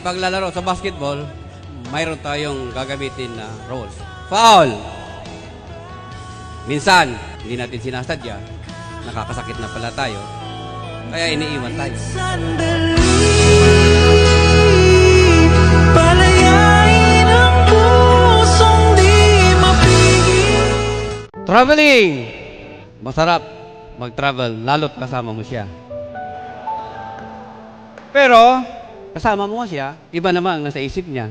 paglalaro sa basketball, mayroon tayong gagamitin na rules. Foul! Minsan, hindi natin sinasadya, nakakasakit na pala tayo, kaya iniiwan tayo. Traveling! Masarap mag-travel, lalo't kasama mo siya. Pero, kasama mo siya, iba naman ang nasa isip niya.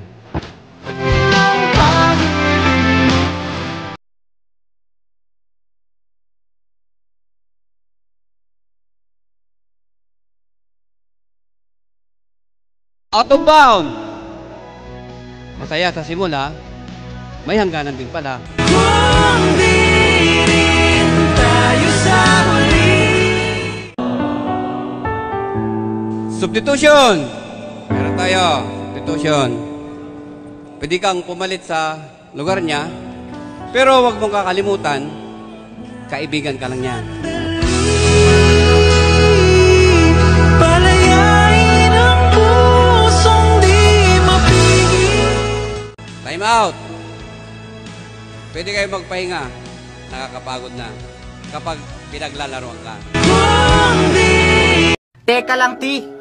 Out of bound! Masaya sa simula, may hangganan din pala. Substitution! Meron tayo, substitution. Pwede kang pumalit sa lugar niya, pero huwag mong kakalimutan, kaibigan ka lang niya. Time out! Pwede kayo magpahinga, nakakapagod na, kapag pinaglalaroan ka. Teka lang, T.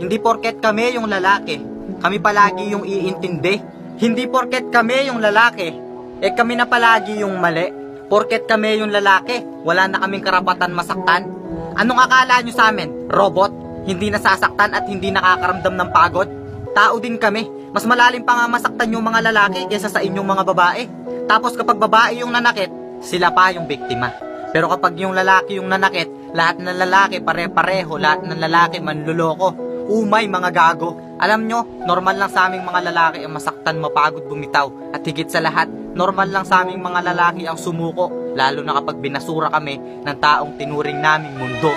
Hindi porket kami yung lalaki, kami palagi yung iintindi. Hindi porket kami yung lalaki, kami na palagi yung mali. Porket kami yung lalaki, wala na kaming karapatan masaktan. Anong akala nyo sa amin? Robot? Hindi nasasaktan at hindi nakakaramdam ng pagod? Tao din kami. Mas malalim pa nga masaktan yung mga lalaki kaysa sa inyong mga babae. Tapos kapag babae yung nanakit, sila pa yung biktima. Pero kapag yung lalaki yung nanakit, lahat ng lalaki pare-pareho, lahat ng lalaki manluloko. Umay mga gago. Alam nyo, normal lang sa aming mga lalaki ang masaktan, mapagod, bumitaw. At higit sa lahat, normal lang sa aming mga lalaki ang sumuko. Lalo na kapag binasura kami ng taong tinuring naming mundo.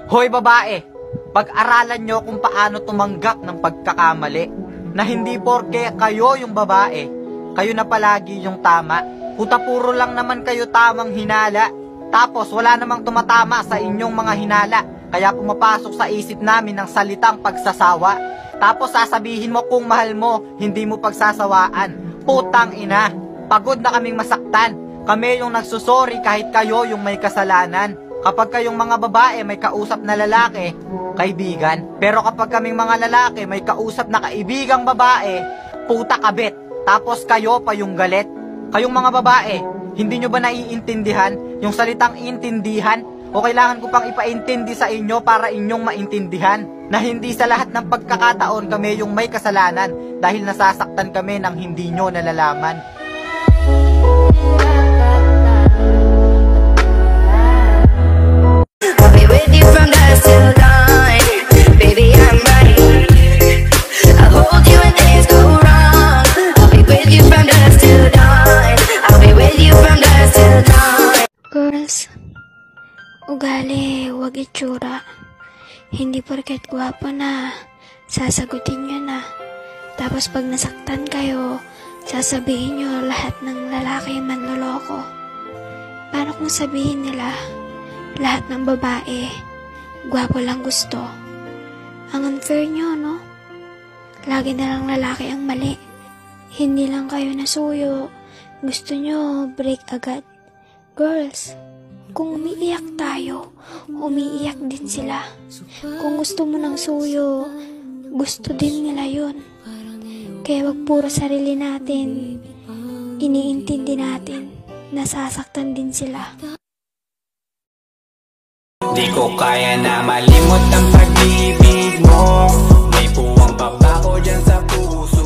Hoy babae, pag-aralan nyo kung paano tumanggap ng pagkakamali. Na hindi porke kayo yung babae, kayo na palagi yung tama. Puta puro lang naman kayo tamang hinala. Tapos wala namang tumatama sa inyong mga hinala. Kaya pumapasok sa isip namin ang salitang pagsasawa. Tapos sasabihin mo kung mahal mo, hindi mo pagsasawaan. Putang ina, pagod na kaming masaktan. Kami yung nagsusori kahit kayo yung may kasalanan. Kapag kayong mga babae may kausap na lalaki, kaibigan. Pero kapag kaming mga lalaki may kausap na kaibigang babae, puta kabit. Tapos kayo pa yung galit. Kayong mga babae, hindi nyo ba naiintindihan yung salitang intindihan? O kailangan ko pang ipaintindi sa inyo para inyong maintindihan na hindi sa lahat ng pagkakataon kami yung may kasalanan dahil nasasaktan kami ng hindi nyo nalalaman. Girls, ugali, wag itsura. Hindi porket gwapo na, sasagutin nyo na. Tapos pag nasaktan kayo, sasabihin nyo lahat ng lalaki manloloko. Paano kung sabihin nila, lahat ng babae, gwapo lang gusto? Ang unfair nyo, no? Lagi na lang lalaki ang mali. Hindi lang kayo nasuyo, gusto nyo break agad. Girls, kung umiiyak tayo, umiiyak din sila. Kung gusto mo ng suyo, gusto din nila yun. Kaya wag puro sarili natin, iniintindi natin, nasasaktan din sila. Di ko kaya na malimot ang pag-ibig mo. May puwang pa ba ko dyan sa puso.